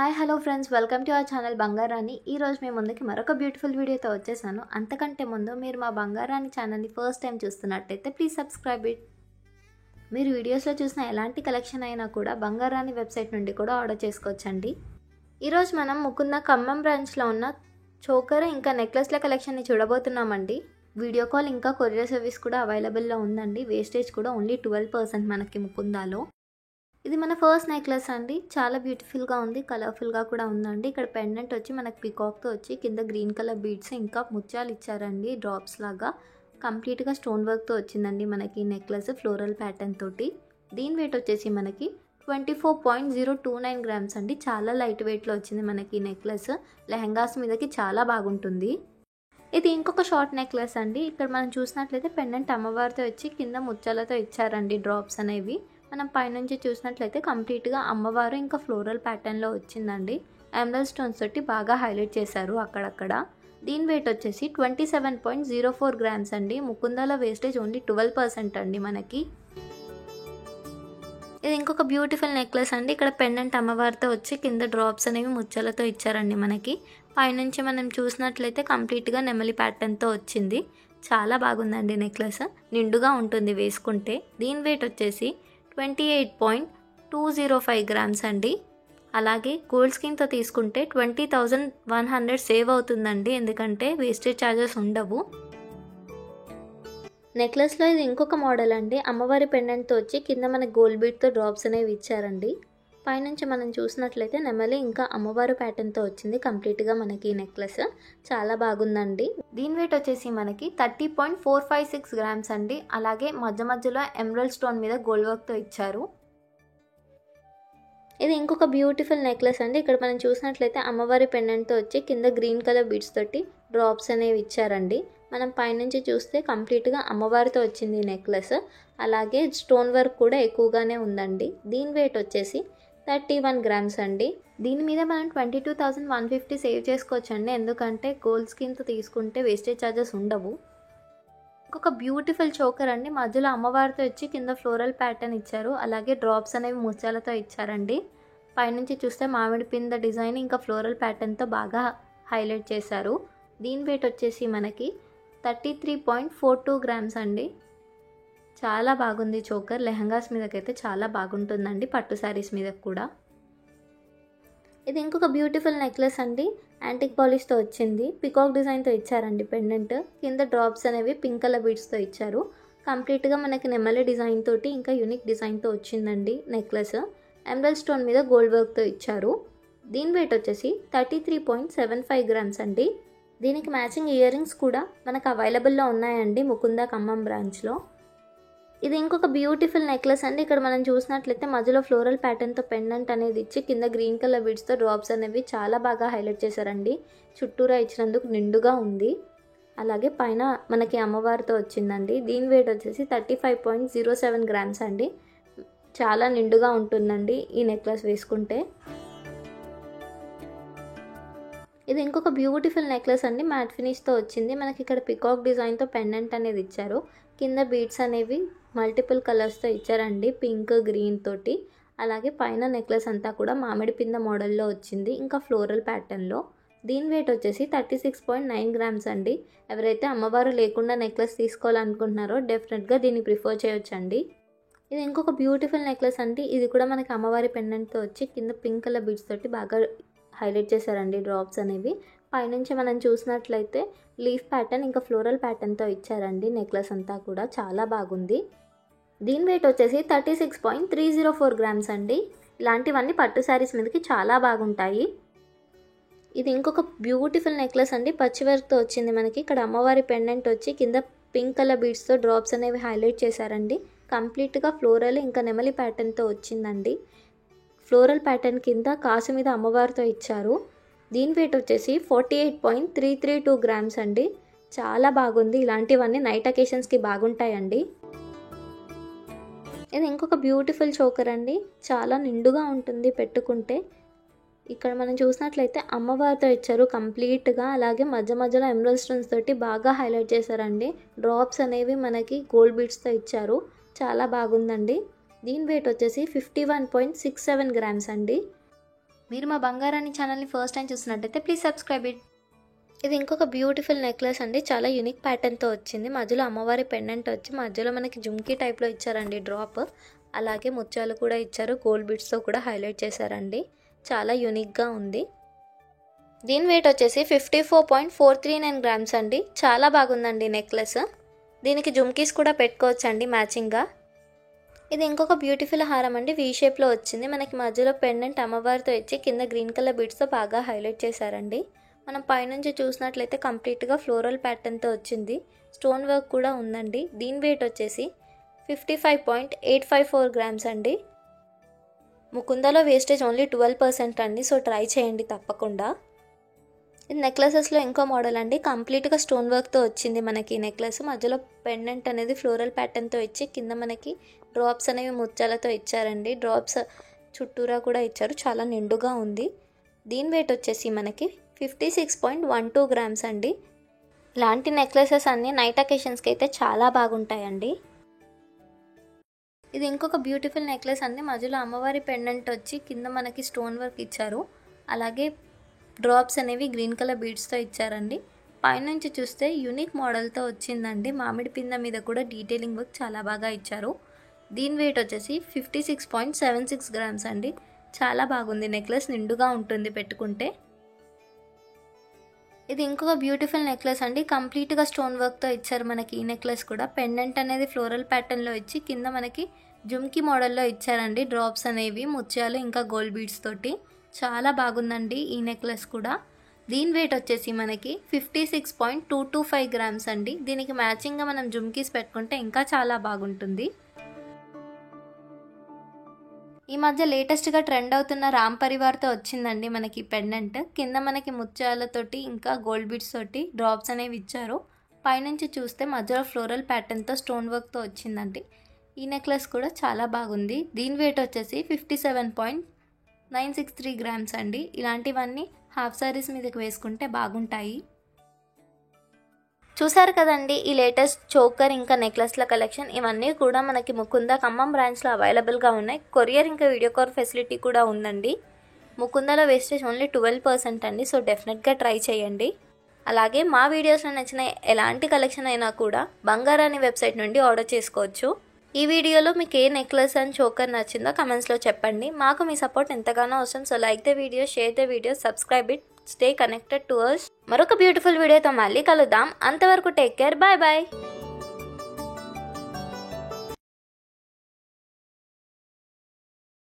Hi hello friends, welcome to our channel Bangarani. ఈరోజు మేము ముందుకి మరొక బ్యూటిఫుల్ వీడియోతో వచ్చేసాను. అంతకంటే ముందు మీరు మా బంగారాణి ఛానల్ని ఫస్ట్ టైం చూస్తున్నట్టయితే ప్లీజ్ సబ్స్క్రైబ్ ఇట్. మీరు వీడియోస్లో చూసిన ఎలాంటి కలెక్షన్ అయినా కూడా బంగారాణి వెబ్సైట్ నుండి కూడా ఆర్డర్ చేసుకోవచ్చండి. ఈరోజు మనం ముకుంద ఖమ్మం బ్రాంచ్లో ఉన్న చోకర్ ఇంకా నెక్లెస్ల కలెక్షన్ని చూడబోతున్నామండి. వీడియో కాల్ ఇంకా కొరియర్ సర్వీస్ కూడా అవైలబుల్లో ఉందండి. వేస్టేజ్ కూడా ఓన్లీ 12% మనకి ముకుందాలో. ఇది మన ఫస్ట్ నెక్లెస్ అండి. చాలా బ్యూటిఫుల్గా ఉంది, కలర్ఫుల్గా కూడా ఉందండి. ఇక్కడ పెండెంట్ వచ్చి మనకి పికాక్తో వచ్చి కింద గ్రీన్ కలర్ బీడ్స్ ఇంకా ముత్యాలు ఇచ్చారండి, డ్రాప్స్ లాగా. కంప్లీట్గా స్టోన్ వర్క్తో వచ్చిందండి మనకి నెక్లెస్ ఫ్లోరల్ ప్యాటర్న్ తోటి. దీని వెయిట్ వచ్చేసి మనకి 24.029 గ్రామ్స్ అండి. చాలా లైట్ వెయిట్లో వచ్చింది మనకి నెక్లెస్. లెహంగాస్ మీదకి చాలా బాగుంటుంది. ఇది ఇంకొక షార్ట్ నెక్లెస్ అండి. ఇక్కడ మనం చూసినట్లయితే పెండెంట్ అమ్మవారితో వచ్చి కింద ముత్యాలతో ఇచ్చారండి డ్రాప్స్ అనేవి. మనం పైనుంచి చూసినట్లయితే కంప్లీట్గా అమ్మవారు ఇంకా ఫ్లోరల్ ప్యాటర్న్లో వచ్చిందండి. ఎమరల్డ్ స్టోన్స్ తోటి బాగా హైలైట్ చేశారు అక్కడక్కడ. దీని వెయిట్ వచ్చేసి 27.04 గ్రామ్స్ అండి. ముకుందాల వేస్టేజ్ ఓన్లీ 12% అండి మనకి. ఇది ఇంకొక బ్యూటిఫుల్ నెక్లెస్ అండి. ఇక్కడ పెండెంట్ అమ్మవారితో వచ్చి కింద డ్రాప్స్ అనేవి ముత్యాలతో ఇచ్చారండి మనకి. పైనుంచి మనం చూసినట్లయితే కంప్లీట్గా నెమలి ప్యాటర్న్తో వచ్చింది. చాలా బాగుందండి నెక్లెస్, నిండుగా ఉంటుంది వేసుకుంటే. దీని వెయిట్ వచ్చేసి 28.205 గ్రామ్స్ అండి. అలాగే గోల్డ్ స్కీమ్తో తీసుకుంటే 20,100 సేవ్ అవుతుందండి, ఎందుకంటే వేస్టేజ్ ఛార్జెస్ ఉండవు. నెక్లెస్లో ఇది ఇంకొక మోడల్ అండి. అమ్మవారి పెండెంట్తో వచ్చి కింద మనకి గోల్డ్ బీడ్తో డ్రాప్స్ అనేవి ఇచ్చారండి. పైనుంచి మనం చూసినట్లయితే నెమలి ఇంకా అమ్మవారు ప్యాటర్న్తో వచ్చింది కంప్లీట్గా మనకి ఈ నెక్లెస్. చాలా బాగుందండి. దీని వెయిట్ వచ్చేసి మనకి 30.456 గ్రామ్స్ అండి. అలాగే మధ్య మధ్యలో ఎమరల్డ్ స్టోన్ మీద గోల్డ్ వర్క్తో ఇచ్చారు. ఇది ఇంకొక బ్యూటిఫుల్ నెక్లెస్ అండి. ఇక్కడ మనం చూసినట్లయితే అమ్మవారి పెండెంట్తో వచ్చి కింద గ్రీన్ కలర్ బీడ్స్ తోటి డ్రాప్స్ అనేవి ఇచ్చారండి. మనం పైనుంచి చూస్తే కంప్లీట్గా అమ్మవారితో వచ్చింది ఈ నెక్లెస్. అలాగే స్టోన్ వర్క్ కూడా ఎక్కువగానే ఉందండి. దీని వెయిట్ వచ్చేసి 31 గ్రామ్స్ అండి. దీని మీద మనం 22,150 సేవ్ చేసుకోవచ్చండి, ఎందుకంటే గోల్డ్ స్కీమ్తో తీసుకుంటే వేస్టేజ్ ఛార్జెస్ ఉండవు. ఇంకొక బ్యూటిఫుల్ చోకర్ అండి. మధ్యలో అమ్మవారితో వచ్చి కింద ఫ్లోరల్ ప్యాటర్న్ ఇచ్చారు. అలాగే డ్రాప్స్ అనేవి ముత్యాలతో ఇచ్చారండి. పైనుంచి చూస్తే మామిడి పింద డిజైన్ ఇంకా ఫ్లోరల్ ప్యాటర్న్తో బాగా హైలైట్ చేశారు. దీని వెయిట్ వచ్చేసి మనకి 33.42 గ్రామ్స్ అండి. చాలా బాగుంది చోకర్. లెహంగాస్ మీదకైతే చాలా బాగుంటుందండి, పట్టు శారీస్ మీద కూడా. ఇది ఇంకొక బ్యూటిఫుల్ నెక్లెస్ అండి. యాంటిక్ పాలిష్తో వచ్చింది. పికాక్ డిజైన్తో ఇచ్చారండి పెండెంట్. కింద డ్రాప్స్ అనేవి పింక్ కలర్ బీడ్స్తో ఇచ్చారు. కంప్లీట్గా మనకి నెమలి డిజైన్ తోటి ఇంకా యూనిక్ డిజైన్తో వచ్చిందండి నెక్లెస్. ఎమరల్డ్ స్టోన్ మీద గోల్డ్ వర్క్తో ఇచ్చారు. దీని వెయిట్ వచ్చేసి 33.75 గ్రామ్స్ అండి. దీనికి మ్యాచింగ్ ఇయర్ రింగ్స్ కూడా మనకు అవైలబుల్లో ఉన్నాయండి ముకుంద ఖమ్మం బ్రాంచ్లో. ఇది ఇంకొక బ్యూటిఫుల్ నెక్లెస్ అండి. ఇక్కడ మనం చూసినట్లయితే మధ్యలో ఫ్లోరల్ ప్యాటర్న్తో పెండెంట్ అనేది ఇచ్చి కింద గ్రీన్ కలర్ బీడ్స్తో డ్రాప్స్ అనేవి చాలా బాగా హైలైట్ చేశారండి. చుట్టూరా ఇచ్చినందుకు నిండుగా ఉంది. అలాగే పైన మనకి అమ్మవారితో వచ్చిందండి. దీని వెయిట్ వచ్చేసి 35.07 గ్రామ్స్ అండి. చాలా నిండుగా ఉంటుందండి ఈ నెక్లెస్ వేసుకుంటే. ఇది ఇంకొక బ్యూటిఫుల్ నెక్లెస్ అండి. మ్యాట్ ఫినిష్తో వచ్చింది. మనకి ఇక్కడ పికాక్ డిజైన్తో పెండెంట్ అనేది ఇచ్చారు. కింద బీడ్స్ అనేవి మల్టిపుల్ కలర్స్తో ఇచ్చారండి, పింక్ గ్రీన్ తోటి. అలాగే పైన నెక్లెస్ అంతా కూడా మామిడి పింద మోడల్లో వచ్చింది, ఇంకా ఫ్లోరల్ ప్యాటర్న్లో. దీని వెయిట్ వచ్చేసి 36.9 గ్రామ్స్ అండి. ఎవరైతే అమ్మవారు లేకుండా నెక్లెస్ తీసుకోవాలనుకుంటున్నారో డెఫినెట్గా దీన్ని ప్రిఫర్ చేయొచ్చండి. ఇది ఇంకొక బ్యూటిఫుల్ నెక్లెస్ అండి. ఇది కూడా మనకి అమ్మవారి పెండెంట్తో వచ్చి కింద పింక్ కలర్ బీడ్స్ తోటి బాగా హైలైట్ చేశారండి డ్రాప్స్ అనేవి. పైనుంచి మనం చూసినట్లయితే లీఫ్ ప్యాటర్న్ ఇంకా ఫ్లోరల్ ప్యాటర్న్తో ఇచ్చారండి నెక్లెస్ అంతా కూడా. చాలా బాగుంది. దీని వెయిట్ వచ్చేసి 36.304 గ్రామ్స్ అండి. ఇలాంటివన్నీ పట్టు శారీస్ మీదకి చాలా బాగుంటాయి. ఇది ఇంకొక బ్యూటిఫుల్ నెక్లెస్ అండి. పచ్చి వర్క్తో వచ్చింది మనకి. ఇక్కడ అమ్మవారి పెండెంట్ వచ్చి కింద పింక్ కలర్ బీడ్స్తో డ్రాప్స్ అనేవి హైలైట్ చేశారండి. కంప్లీట్గా ఫ్లోరల్ ఇంకా నెమలి ప్యాటర్న్తో వచ్చిందండి. ఫ్లోరల్ ప్యాటర్న్ కింద కాసు మీద అమ్మవారితో ఇచ్చారు. దీని వెయిట్ వచ్చేసి 48.332 గ్రామ్స్ అండి. చాలా బాగుంది. ఇలాంటివన్నీ నైట్ అకేషన్స్కి బాగుంటాయండి. ఇది ఇంకొక బ్యూటిఫుల్ చోకర్ అండి. చాలా నిండుగా ఉంటుంది పెట్టుకుంటే. ఇక్కడ మనం చూసినట్లయితే అమ్మవారితో ఇచ్చారు కంప్లీట్గా. అలాగే మధ్య మధ్యలో ఎమరల్డ్ స్టోన్స్ తోటి బాగా హైలైట్ చేశారండి. డ్రాప్స్ అనేవి మనకి గోల్డ్ బీడ్స్తో ఇచ్చారు. చాలా బాగుందండి. దీని వెయిట్ వచ్చేసి 51.67 గ్రామ్స్ అండి. మీరు మా బంగారాణి ఛానల్ని ఫస్ట్ టైం చూసినట్టయితే ప్లీజ్ సబ్స్క్రైబ్ ఇట్. ఇది ఇంకొక బ్యూటిఫుల్ నెక్లెస్ అండి. చాలా యూనిక్ ప్యాటర్న్తో వచ్చింది. మధ్యలో అమ్మవారి పెండెంట్ వచ్చి మధ్యలో మనకి జుమ్కీ టైప్లో ఇచ్చారండి డ్రాప్. అలాగే ముత్యాలు కూడా ఇచ్చారు. గోల్డ్ బీడ్స్తో కూడా హైలైట్ చేశారండి. చాలా యూనిక్గా ఉంది. దీని వెయిట్ వచ్చేసి 54.439 గ్రామ్స్ అండి. చాలా బాగుందండి నెక్లెస్. దీనికి జుమ్కీస్ కూడా పెట్టుకోవచ్చండి మ్యాచింగ్గా. ఇది ఇంకొక బ్యూటిఫుల్ హారం అండి. వీ షేప్లో వచ్చింది. మనకి మధ్యలో పెండెంట్ అమ్మవారితో ఇచ్చి కింద గ్రీన్ కలర్ బీడ్స్తో బాగా హైలైట్ చేశారండి. మనం పైనుంచి చూసినట్లయితే కంప్లీట్గా ఫ్లోరల్ ప్యాటర్న్తో వచ్చింది. స్టోన్ వర్క్ కూడా ఉందండి. దీని వెయిట్ వచ్చేసి 55.854 గ్రామ్స్ అండి. ముకుందలో వేస్టేజ్ ఓన్లీ 12% అండి. సో ట్రై చేయండి తప్పకుండా. ఇది నెక్లెసెస్లో ఇంకో మోడల్ అండి. కంప్లీట్గా స్టోన్ వర్క్తో వచ్చింది మనకి ఈ నెక్లెస్. మధ్యలో పెండెంట్ అనేది ఫ్లోరల్ ప్యాటర్న్తో ఇచ్చి కింద మనకి డ్రాప్స్ అనేవి ముత్యాలతో ఇచ్చారండి. డ్రాప్స్ చుట్టూరా కూడా ఇచ్చారు. చాలా నిండుగా ఉంది. దీని వెయిట్ వచ్చేసి మనకి 56.12 గ్రామ్స్ అండి. ఇలాంటి నెక్లెసెస్ అన్నీ నైట్ అకేషన్స్కి అయితే చాలా బాగుంటాయండి. ఇది ఇంకొక బ్యూటిఫుల్ నెక్లెస్ అండి. మధ్యలో అమ్మవారి పెండెంట్ వచ్చి కింద మనకి స్టోన్ వర్క్ ఇచ్చారు. అలాగే డ్రాప్స్ అనేవి గ్రీన్ కలర్ బీడ్స్తో ఇచ్చారండి. పైనుంచి చూస్తే యూనిక్ మోడల్తో వచ్చిందండి. మామిడి పింద మీద కూడా డీటెయిలింగ్ వర్క్ చాలా బాగా ఇచ్చారు. దీని వెయిట్ వచ్చేసి 56.76 గ్రామ్స్ అండి. చాలా బాగుంది నెక్లెస్. నిండుగా ఉంటుంది పెట్టుకుంటే. ఇది ఇంకొక బ్యూటిఫుల్ నెక్లెస్ అండి. కంప్లీట్గా స్టోన్ వర్క్తో ఇచ్చారు మనకి ఈ నెక్లెస్ కూడా. పెండెంట్ అనేది ఫ్లోరల్ ప్యాటర్న్లో ఇచ్చి కింద మనకి జుమ్కీ మోడల్లో ఇచ్చారండి. డ్రాప్స్ అనేవి ముత్యాలు ఇంకా గోల్డ్ బీడ్స్ తోటి. చాలా బాగుందండి ఈ నెక్లెస్ కూడా. దీని వెయిట్ వచ్చేసి మనకి 56.225 గ్రామ్స్ అండి. దీనికి మ్యాచింగ్గా మనం జుమ్కీస్ పెట్టుకుంటే ఇంకా చాలా బాగుంటుంది. ఈ మధ్య లేటెస్ట్గా ట్రెండ్ అవుతున్న రామ్ పరివార్తో వచ్చిందండి మనకి పెండెంట్. కింద మనకి ముత్యాలతోటి ఇంకా గోల్డ్ బీడ్స్ తోటి డ్రాప్స్ అనేవి ఇచ్చారు. పైనుంచి చూస్తే మధ్యలో ఫ్లోరల్ ప్యాటర్న్తో స్టోన్ వర్క్తో వచ్చిందండి. ఈ నెక్లెస్ కూడా చాలా బాగుంది. దీని వెయిట్ వచ్చేసి 57.963 గ్రామ్స్ అండి. ఇలాంటివన్నీ హాఫ్ సారీస్ మీదకి వేసుకుంటే బాగుంటాయి. చూసారు కదండి ఈ లేటెస్ట్ చోకర్ ఇంకా నెక్లెస్ల కలెక్షన్. ఇవన్నీ కూడా మనకి ముకుంద ఖమ్మం బ్రాంచ్లో అవైలబుల్గా ఉన్నాయి. కొరియర్ ఇంకా వీడియో కాల్ ఫెసిలిటీ కూడా ఉందండి. ముకుందలో వేస్టేజ్ ఓన్లీ 12% అండి. సో డెఫినెట్గా ట్రై చేయండి. అలాగే మా వీడియోస్లో నచ్చిన ఎలాంటి కలెక్షన్ అయినా కూడా బంగారాణి వెబ్సైట్ నుండి ఆర్డర్ చేసుకోవచ్చు. ఈ వీడియోలో మీకు ఏ నెక్లెస్ అండ్ చోకర్ నచ్చిందో కమెంట్స్లో చెప్పండి. మాకు మీ సపోర్ట్ ఎంతగానో అవసరం. So like the video, share the video, subscribe it, stay connected to us. మరొక బ్యూటిఫుల్ వీడియోతో మళ్ళీ కలుద్దాం. అంతవరకు టేక్ కేర్. Bye bye.